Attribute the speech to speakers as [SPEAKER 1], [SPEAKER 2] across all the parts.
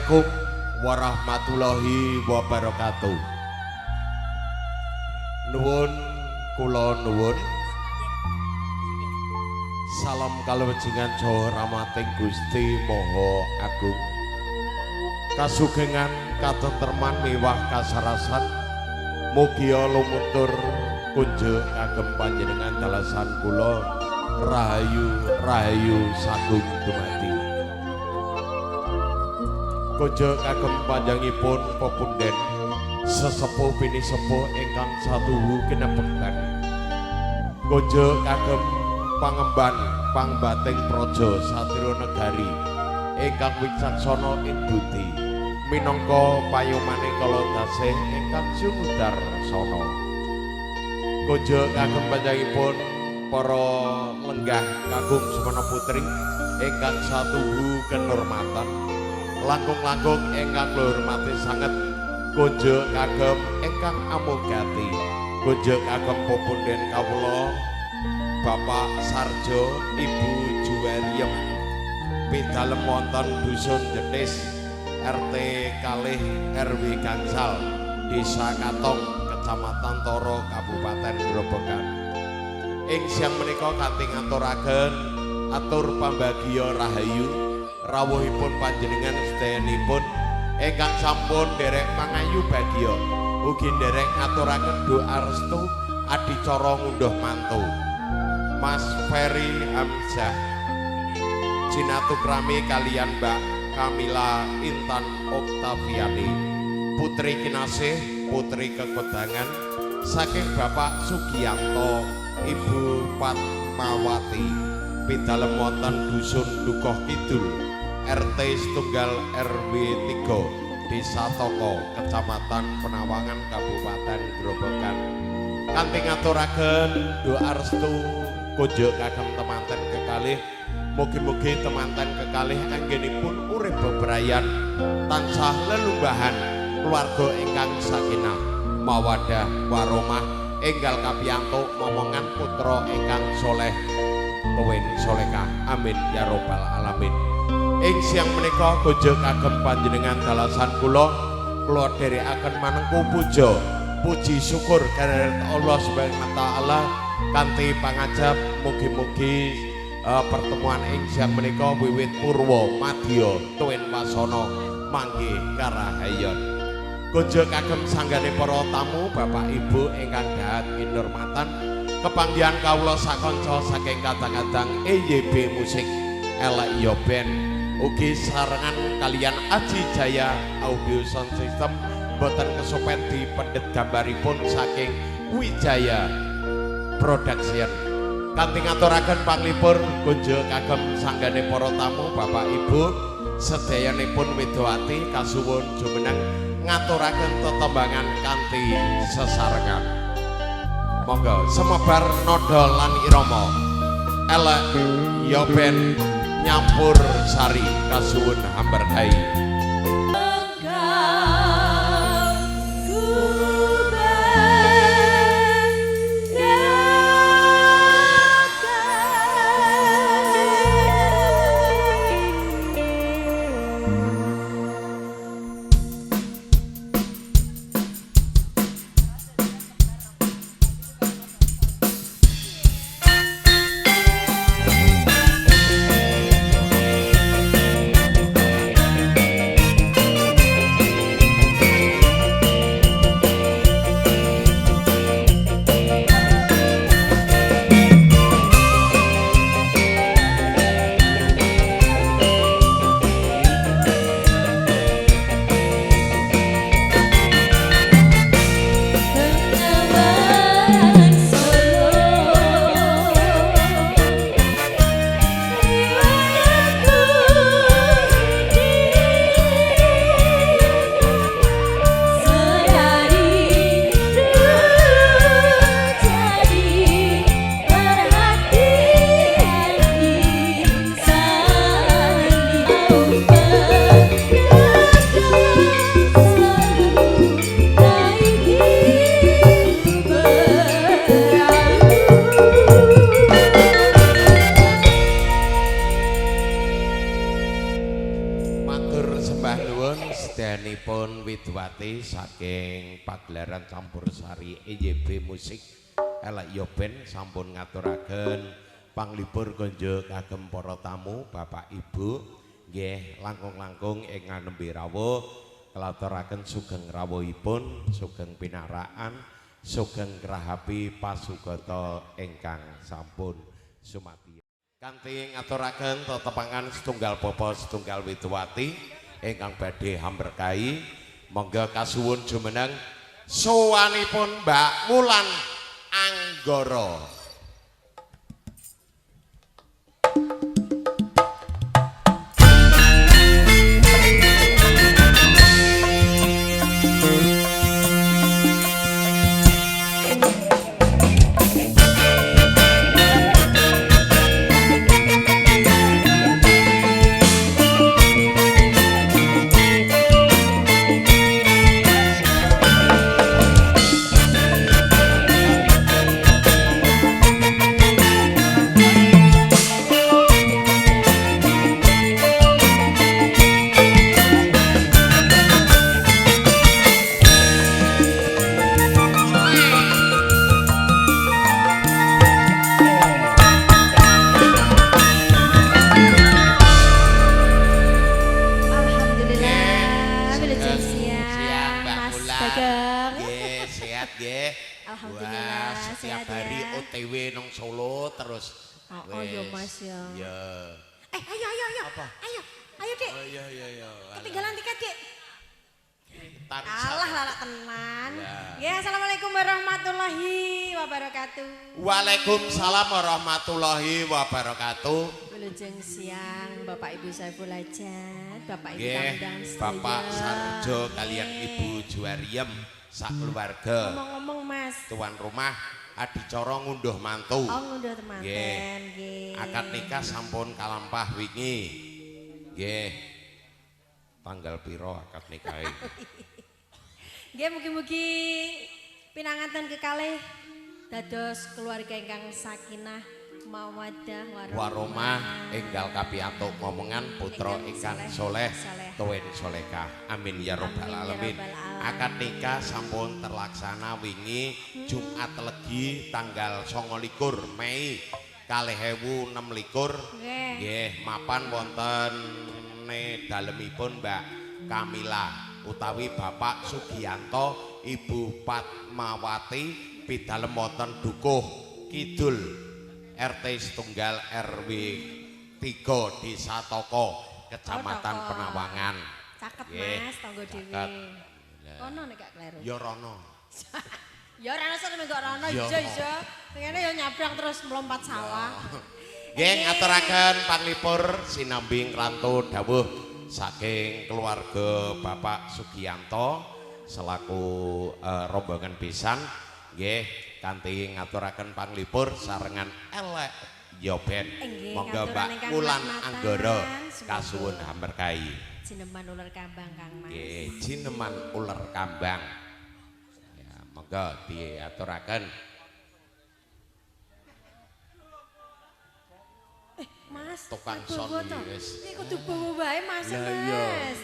[SPEAKER 1] Assalamualaikum warahmatullahi wabarakatuh. Nuwun kula nuwun salam kaluwijengan Jawa Ramating Gusti Maha Agung. Kasugengan katentreman miwah kasarasan mugia lumuntur kunjuk kagem panjenengan dalasan kula rahayu rahayu sagung dumadi. Kunjuk kagem panjangipun pepunden sesepuh bini sepuh ingkang satuhu kinepekten. Kunjuk kagem pangemban pangbating praja satira negari ingkang wicaksana ing budi minangka payumaning kala tasih ingkang sumudar sana. Kunjuk kagem panjangipun para lenggah kagum semana putri ingkang satuhu kenurmatan. Langkung-langkung ingkang hormati sanget kunjuk kagem ingkang amogati. Kunjuk kagem pepunden kawula Bapak Sarjo, Ibu Juwariem, pidalem wonten dusun Jetis RT kalih RW Gangsal Desa Katong Kecamatan Toro Kabupaten Grobogan. Ing siang menika kanthi ngaturaken atur pambagya rahayu rawuhipun panjenengan sedayanipun ingkang sampun derek mangayu bagya ugi derek ngaturaken doa restu adicara ngunduh mantu. Mas Ferry Hamzah Jinatukrami kalian Mbak Kamila Intan Oktaviani putri kinasih putri kekodangan saking Bapak Sugiyanto Ibu Fatmawati pidalem wonten dusun Dukoh Kidul RT setunggal RW 3 Desa Toko Kecamatan Penawangan Kabupaten Grobogan. Kanthi ngaturaken doa restu kunjuk kagem temanten kekalih mugi-mugi temanten kekalih anggenipun urip bebrayan tansah lelunggahan keluarga ingkang sakinah mawaddah warahmah enggal kapiyantuk momongan putra ingkang soleh tuwin solekah amin ya robbal alamin. Ing siang menika kunjuk kagem panjenengan dalasan kula dherekaken manengku puja puji syukur kaliyan Allah Subhanahu wa taala kanthi pangajab mugi-mugi pertemuan ing siang menika wiwit purwa madya tuwin wasana manggih karahayon. Kunjuk kagem sanggane para tamu Bapak Ibu ingkang dahat kinurmatan kepanggihan kawula sakanca saking kadang-kadang EYB Musik Elek Yo Band ugi sarengan kalian Aji Jaya Audio Sound System boten kesopen dipendhet gambaripun saking Wijaya Production. Kanthi ngaturaken panglipur kunjuk kagem sanggane para tamu Bapak Ibu sedayanipun widowati kasuwun jumeneng ngaturaken tetembangan kanthi sesarengan. Monggo semebar nada lan irama Elek Yo Band nyampur sari kasuwun hambardai. Sedayanipun Widwati saking pagelaran campursari EYB Musik Elek Yo Ben sampun ngaturaken panglipur konjo kagem para tamu Bapak Ibu nggih langkung-langkung ing nganembe rawuh kelaturaken sugeng rawuhipun sugeng pinaraan sugeng krahapi pasugata ingkang sampun sumati kanthi ngaturaken tetepangan setunggal bapa setunggal Widwati ingkang badhe hamberkahi monggo kasuwun jumeneng sowanipun Mbak Wulan Anggara.
[SPEAKER 2] Alhamdulillah.
[SPEAKER 1] Wah, setiap hari ya. OTW nang Solo terus.
[SPEAKER 2] Oh iya Mas ya.
[SPEAKER 1] Ya.
[SPEAKER 2] Ayo.
[SPEAKER 1] Apa?
[SPEAKER 2] Ayo Dik.
[SPEAKER 1] Oh iya.
[SPEAKER 2] Ketinggalan tiket Dik.
[SPEAKER 1] Tansah.
[SPEAKER 2] Alah lalak tenan. Ya, assalamualaikum warahmatullahi wabarakatuh.
[SPEAKER 1] Waalaikumsalam warahmatullahi wabarakatuh.
[SPEAKER 2] Wilujeng siang Bapak Ibu Saiful Hajat, Bapak Ibu Kandang sedaya.
[SPEAKER 1] Bapak Sarjo kalian Ibu Juwariem sak keluarga.
[SPEAKER 2] Ngomong-ngomong Mas.
[SPEAKER 1] Tuan rumah adicara ngunduh mantu.
[SPEAKER 2] Oh ngunduh temanten nggih.
[SPEAKER 1] Akad nikah sampun kalampah wingi. Nggih. Tanggal piro akad nikahe?
[SPEAKER 2] Nggih mugi-mugi pinanganten kekalih dados keluarga ingkang sakinah mawaddah
[SPEAKER 1] warahmah enggal kapiantuk ngomongan putra ingkang soleh tuwin solekah amin ya robbal alamin. Akad nikah sampun terlaksana wingi Jumat Legi tanggal 29 Mei 2026 nggih mapan wonten dalemipun Mbak Kamila utawi Bapak Sugiyanto Ibu Padmawati pidalem wonten Dukuh Kidul RT setunggal RW 3 Desa Toko Kecamatan Penawangan.
[SPEAKER 2] Caket Mas tangga dhewe. Kono nek gak kleru.
[SPEAKER 1] Ya rono.
[SPEAKER 2] Ya ora ono nek gak rono ijo. Pengene ya nyabrang terus melompat sawah.
[SPEAKER 1] Nggih ngaturaken panglipur sinambi ngrantu dawuh saking keluarga Bapak Sugiyanto selaku rombongan pisan nggih kanthi ngaturaken panglipur sarengan Elek Yo Ben. Monggo Mbak Wulan Anggara kasuwun hamberkahi.
[SPEAKER 2] Jineman uler kambang Kang Mas.
[SPEAKER 1] Nggih, jineman uler kambang. Ya, monggo diaturaken.
[SPEAKER 2] Mas,
[SPEAKER 1] tukang son wis.
[SPEAKER 2] Iki kudu bawa wae Mas. Mas.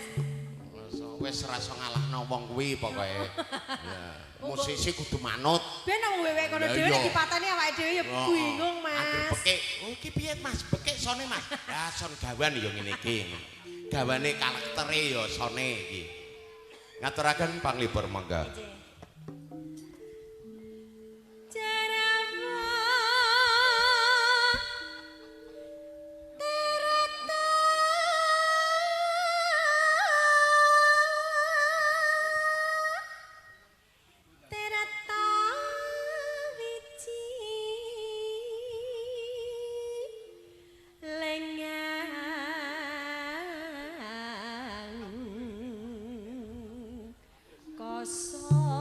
[SPEAKER 1] Wis rasa ngalahno wong kuwi pokoke. Ya, musisi kudu manut.
[SPEAKER 2] Ben nang wewe kono dhewe nek dipateni awake dhewe ya bingung Mas.
[SPEAKER 1] Angger bekik, oh iki piye Mas? Bekik sone Mas. Ya son gawan ya ngene iki. Gawane karaktere ya sone iki. Ngaturaken panglipur monggo.
[SPEAKER 2] Kosong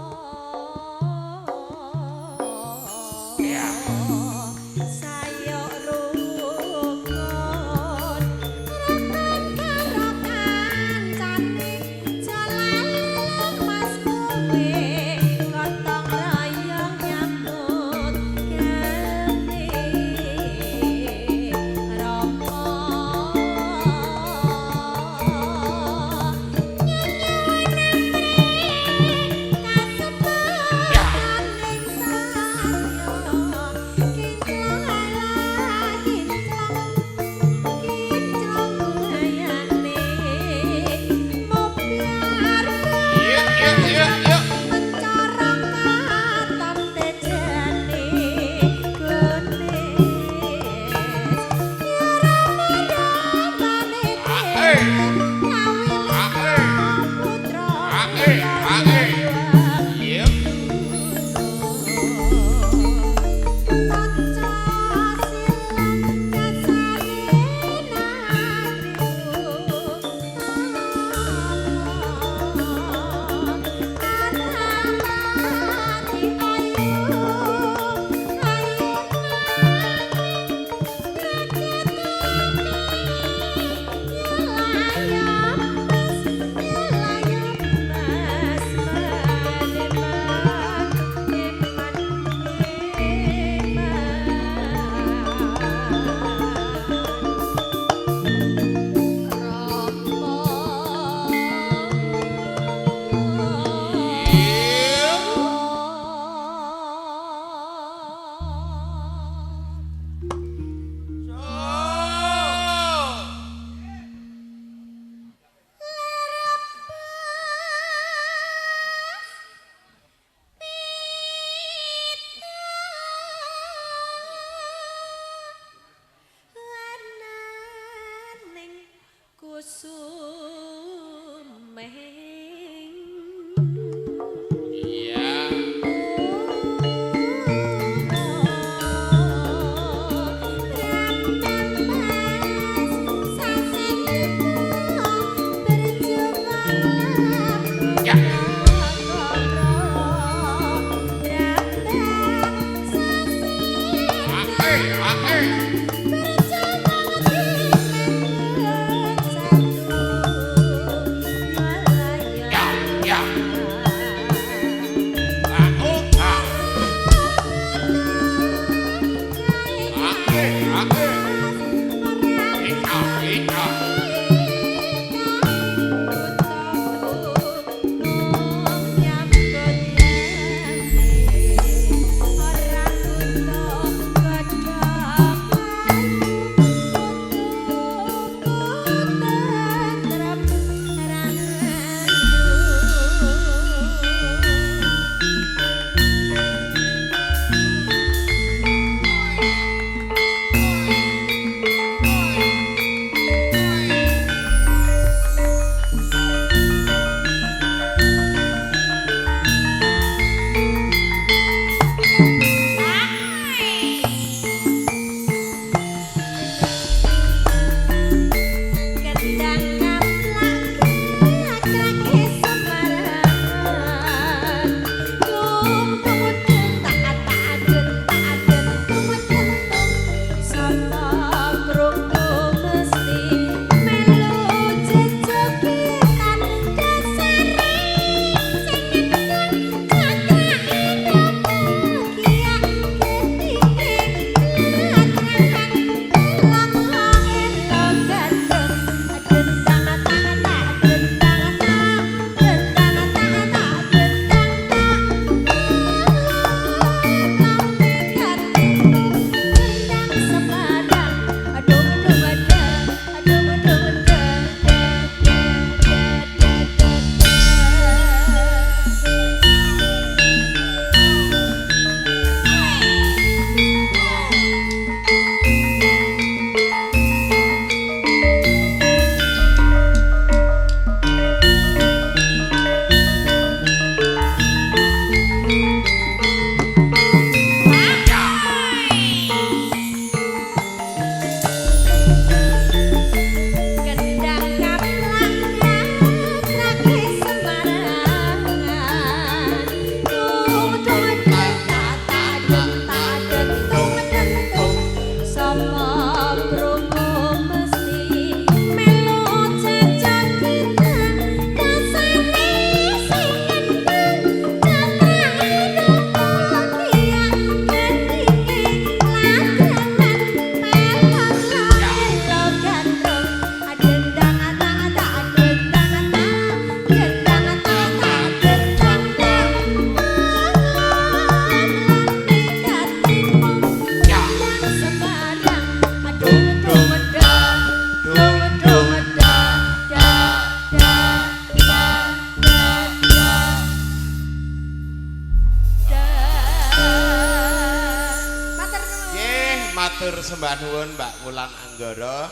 [SPEAKER 1] matur sembah nuwun Mbak Wulan Anggara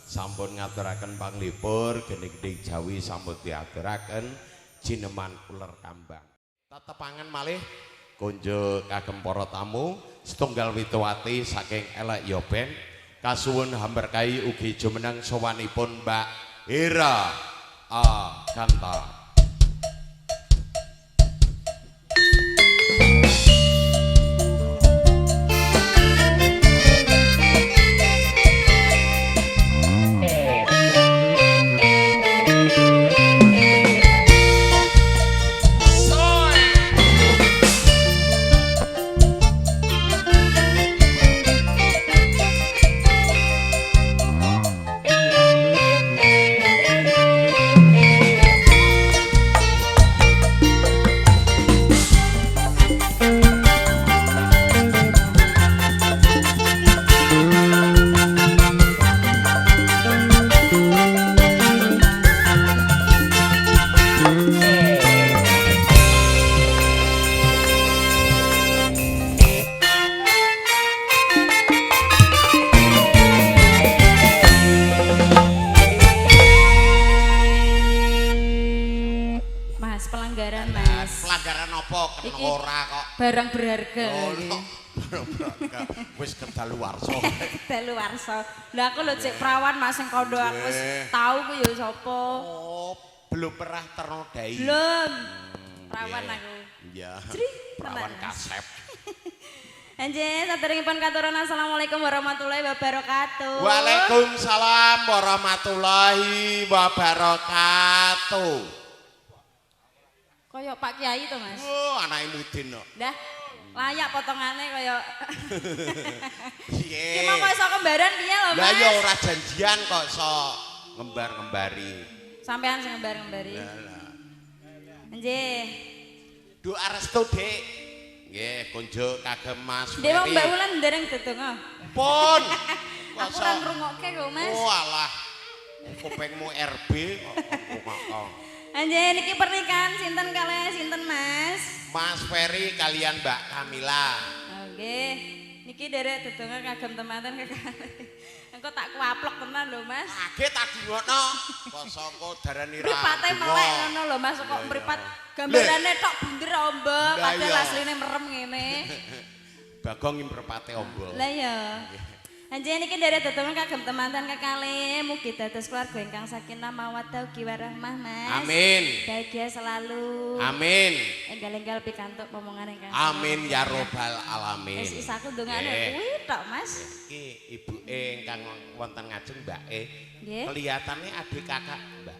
[SPEAKER 1] sampun ngaturaken panglipur geni-geni Jawi sampun diaturaken jineman uler kambang. Tetepangan malih konjo kagem para tamu setunggal wituwati saking elek yo ben kasuwun hamberkahi ugi jumeneng sowanipun Mbak Hera Ganta.
[SPEAKER 3] Barang berharga.
[SPEAKER 1] Wis kedaluwarsa.
[SPEAKER 3] Kedaluwarsa. Lah aku lho cek perawan Mas sing kandha aku wis tau ku ya sapa.
[SPEAKER 1] Oh, belum pernah ternodai.
[SPEAKER 3] Belum. Perawan aku.
[SPEAKER 1] Iya. Perawan kasep.
[SPEAKER 3] Anjir, saderengipun katuran assalamualaikum warahmatullahi wabarakatuh.
[SPEAKER 1] Waalaikumsalam warahmatullahi wabarakatuh.
[SPEAKER 3] Kaya Pak Kiai to, Mas.
[SPEAKER 1] Oh, anake Mudin kok.
[SPEAKER 3] Dah, layak potongane kaya.
[SPEAKER 1] Piye?
[SPEAKER 3] Ki mau iso kembaran piye lho, Mas?
[SPEAKER 1] Lah ya ora janjian kok iso ngembar-ngembari.
[SPEAKER 3] Sampean sing ngembar-ngembari.
[SPEAKER 1] Lah.
[SPEAKER 3] Nggih.
[SPEAKER 1] Doa restu, Dik. Nggih, kunjuk kagem Mas Ferry.
[SPEAKER 3] Dewa Mbak Wulan ndereng dedonga.
[SPEAKER 1] Pun.
[SPEAKER 3] Aku ora ngrungokke kok, Mas.
[SPEAKER 1] Oh, alah. Kupingmu RB kok ngomong.
[SPEAKER 3] Anjir, niki pernikahan sinten kalih sinten, Mas?
[SPEAKER 1] Mas Ferry kalian Mbak Kamila.
[SPEAKER 3] Oke, niki derek dedonga kagem temanten kekalih. Engko tak kuaplok tenan lho, Mas.
[SPEAKER 1] Kaget tadi ngono. Kok saka darani ra.
[SPEAKER 3] Mripate melek ngono lho, Mas, kok mripat gambarane tok bunder ombak, padahal asline merem ngene.
[SPEAKER 1] Bagong mripate ombak.
[SPEAKER 3] Lah ya. Anjir niki derek dedonga kagem temanten kekalih, mugi dados keluarga ingkang sakinah mawaddah ugi warahmah, Mas.
[SPEAKER 1] Amin.
[SPEAKER 3] Bahagia selalu.
[SPEAKER 1] Amin.
[SPEAKER 3] Enggal-enggal pikantuk omongan ingkang.
[SPEAKER 1] Amin ya robbal alamin.
[SPEAKER 3] Wis isaku ndongane kuwi tok, Mas.
[SPEAKER 1] Iki ibuke ingkang wonten ngajeng Mbake.
[SPEAKER 3] Nggih.
[SPEAKER 1] Kelihatane adik kakak, Mbak.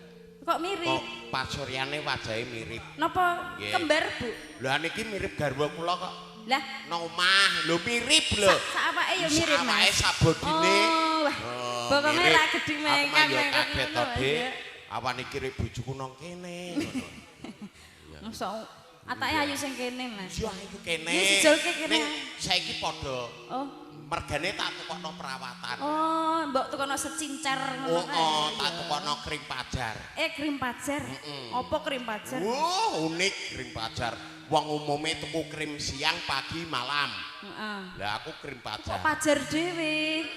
[SPEAKER 3] Kok mirip?
[SPEAKER 1] Kok pasuryane wajahe mirip.
[SPEAKER 3] Napa kembar, Bu?
[SPEAKER 1] Lah niki mirip garwa kula kok.
[SPEAKER 3] Lah,
[SPEAKER 1] nomah lho mirip lho.
[SPEAKER 3] Saawake ya mirip, Mas.
[SPEAKER 1] Saawake sabodine.
[SPEAKER 3] Oh, wah. Bokonge ra gedhi mengkang.
[SPEAKER 1] Aku yo kaget to, Dik. Awan iki rek bojoku nang kene ngono.
[SPEAKER 3] Mosok atake ayu sing kene, Mas.
[SPEAKER 1] Yo iku kene.
[SPEAKER 3] Wis dijolke kene.
[SPEAKER 1] Ning saiki padha.
[SPEAKER 3] Oh.
[SPEAKER 1] Mergane tak tukokno perawatan.
[SPEAKER 3] Oh, mbok tukono secincer ngono kae.
[SPEAKER 1] Oh, tak tukokno krim pajar.
[SPEAKER 3] Krim pajar. Apa krim pajar?
[SPEAKER 1] Unik krim pajar. Wong umume tuku krim siang, pagi, malam.
[SPEAKER 3] Heeh.
[SPEAKER 1] Lah aku krim pajar.
[SPEAKER 3] Kok pajar dhewe?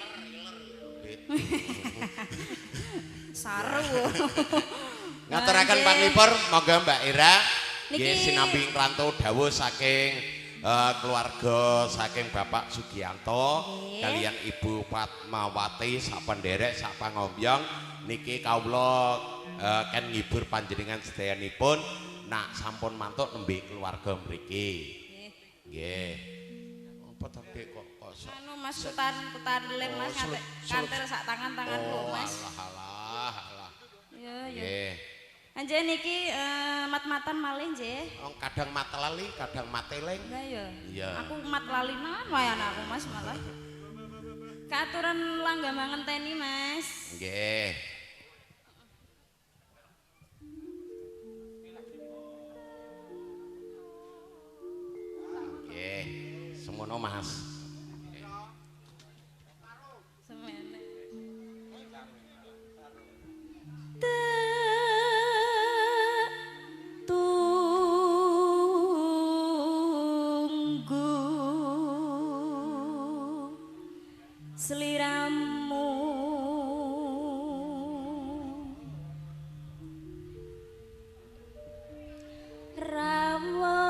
[SPEAKER 3] Saru.
[SPEAKER 1] Ngaturaken panglipur, monggo Mbak Ira.
[SPEAKER 3] Niki
[SPEAKER 1] Nggih sinambi rantau dawuh saking keluarga saking Bapak Sugiyanto kalian Ibu Fatmawati sak penderek sak pangombyong niki kawula kan ngibur panjenengan sedayanipun nak sampun mantuk nembe keluarga mriki. Nggih. Apa to Dik kok sok.
[SPEAKER 3] Anu Mas kutan lem Mas kantel sak tangan-tangan lho Mas.
[SPEAKER 1] Alah.
[SPEAKER 3] Iya.
[SPEAKER 1] Nggih.
[SPEAKER 3] Anjen niki mat-matan malih nggih.
[SPEAKER 1] Kadang mat lali, kadang mat eling.
[SPEAKER 3] Lah ya.
[SPEAKER 1] Iya.
[SPEAKER 3] Aku mat lalinan wae aku Mas malah. Katuran langga mangenteni Mas.
[SPEAKER 1] Nggih. Nggih. Semono Mas.
[SPEAKER 3] Semene. Seliramu Rawo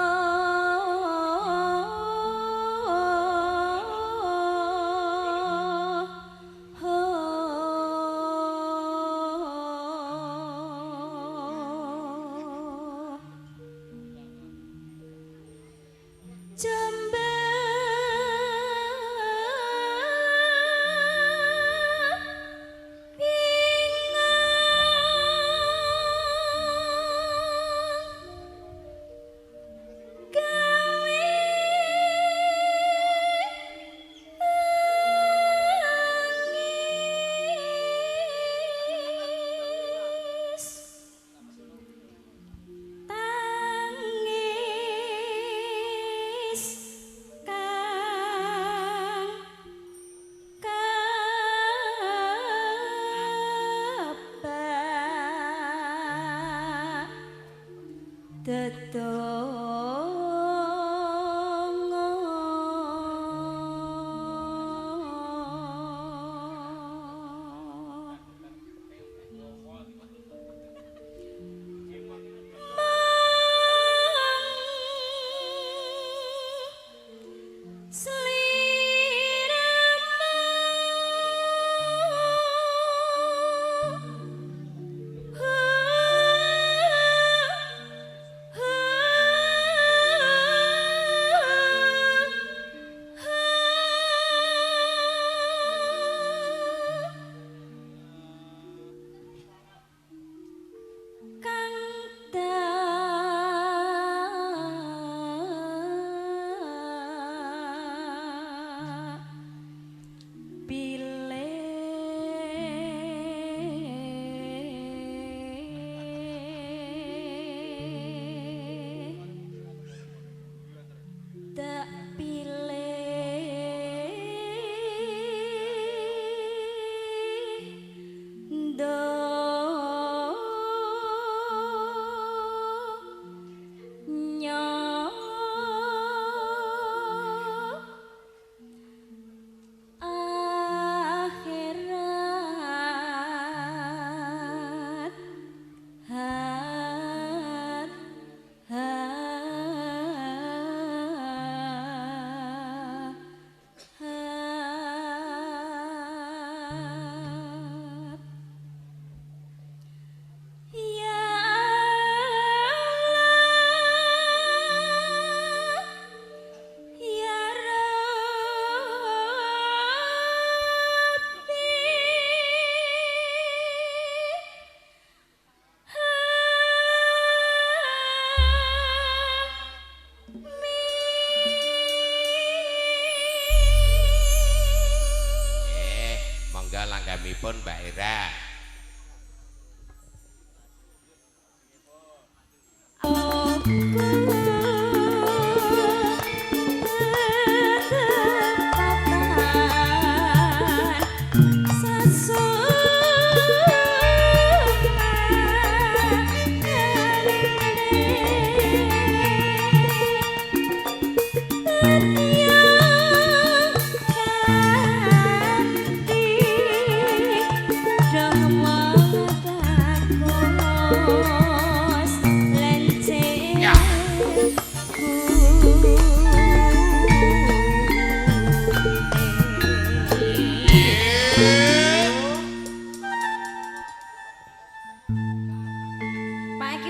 [SPEAKER 1] Langgamipun Mbak Ira.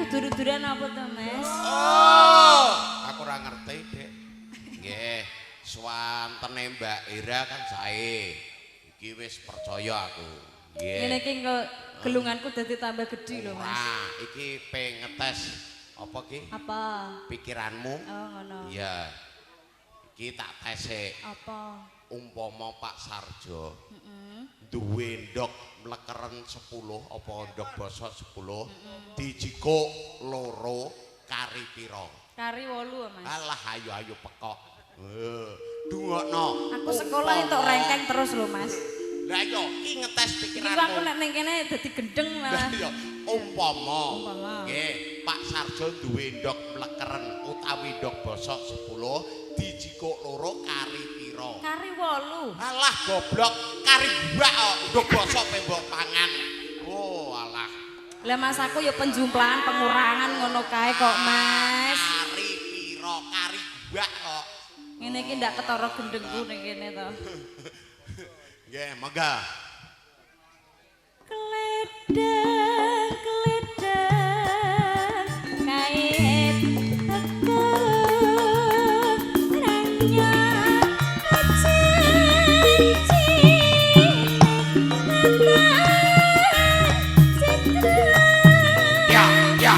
[SPEAKER 3] Dur-duran apa to, Mas?
[SPEAKER 1] Oh, aku ora ngerti, Dek. Nggih, swantene Mbak Ira kan sae. Iki wis percaya aku. Nggih.
[SPEAKER 3] Ngene iki kok gelunganku dadi tambah gedhi lho, Mas.
[SPEAKER 1] Nah, iki pengetes apa ki?
[SPEAKER 3] Apa?
[SPEAKER 1] Pikiranmu.
[SPEAKER 3] Oh, ngono.
[SPEAKER 1] Iya. Iki tak tesik.
[SPEAKER 3] Apa?
[SPEAKER 1] Umpama Pak Sarjo. Duwe ndok mlekeren 10 apa ndok basa 10 dijikuk loro kari pira?
[SPEAKER 3] Kari 8, Mas.
[SPEAKER 1] Alah ayo pekok. Dungokno.
[SPEAKER 3] Aku sekolah entuk rengkeng terus lho, Mas.
[SPEAKER 1] Lah iya, iki ngetes pikiranmu.
[SPEAKER 3] Iki aku nek ning kene dadi gendeng malah.
[SPEAKER 1] Lah iya, umpama nggih, Pak Sarjo duwe ndok mlekeren utawi ndok basa 10 dijikuk loro kari pira?
[SPEAKER 3] Kari 8.
[SPEAKER 1] Alah goblok, kari buak kok ndok basa mbok pangan. Oh, alah.
[SPEAKER 3] Lah Mas aku ya penjumlahan pengurangan ngono kae kok, Mas.
[SPEAKER 1] mbak kok.
[SPEAKER 3] Ngene iki ndak ketara gendengku ning kene to.
[SPEAKER 1] Nggih, monggo.
[SPEAKER 3] Kledeng kledeng kait teko ranya
[SPEAKER 1] Ya, ya.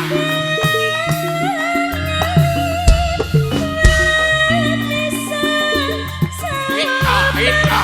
[SPEAKER 1] Hita.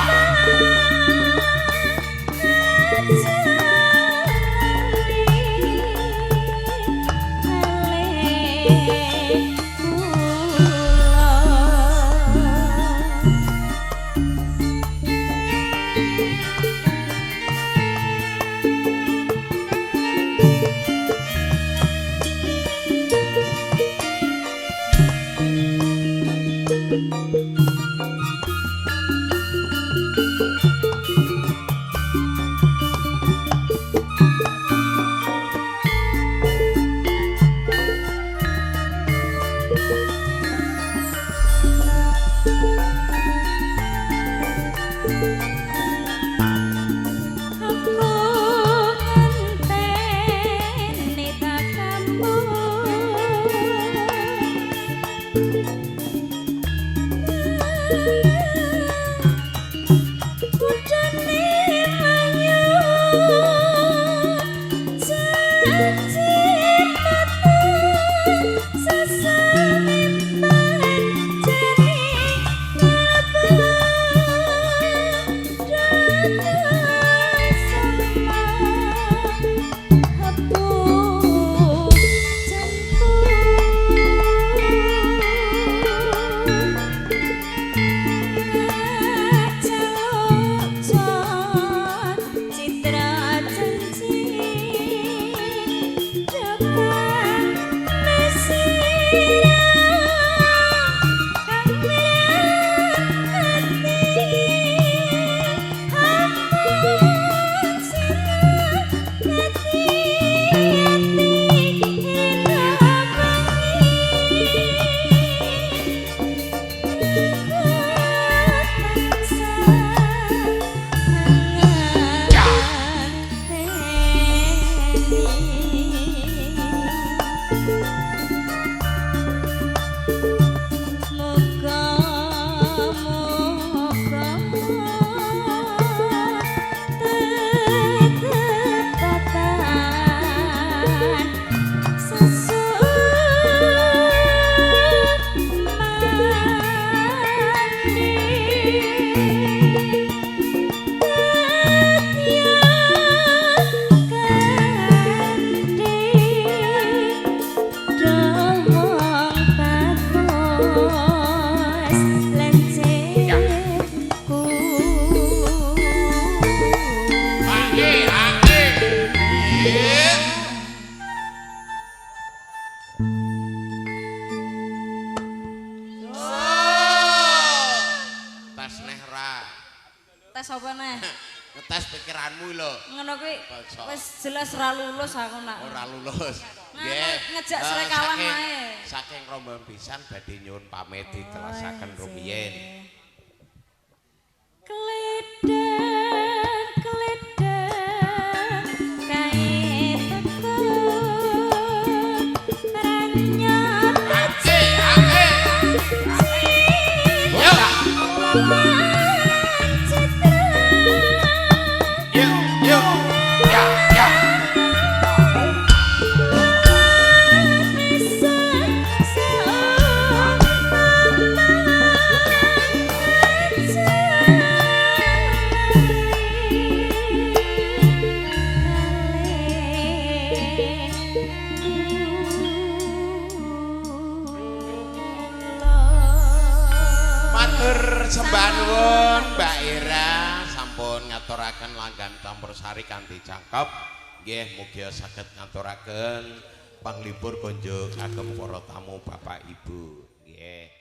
[SPEAKER 3] Tes apa neh?
[SPEAKER 1] Ngetes pikiranmu lho.
[SPEAKER 3] Ngono kuwi wis jelas ra lulus aku nak.
[SPEAKER 1] Ora lulus.
[SPEAKER 3] Nggih. Ngejak srek kalah wae.
[SPEAKER 1] Saking rombongan pisan badhe nyuwun pamit ditelasaken rumiyin.
[SPEAKER 3] Kledeng kledeng kae teko ranyat
[SPEAKER 1] Ake. Yo. Ya. Matur sembah nuwun Mbak Ira sampun ngaturaken langgam campursari kanthi cakep. Nggih mugi saged ngaturaken panglipur konjuk kagem para tamu Bapak Ibu. Nggih.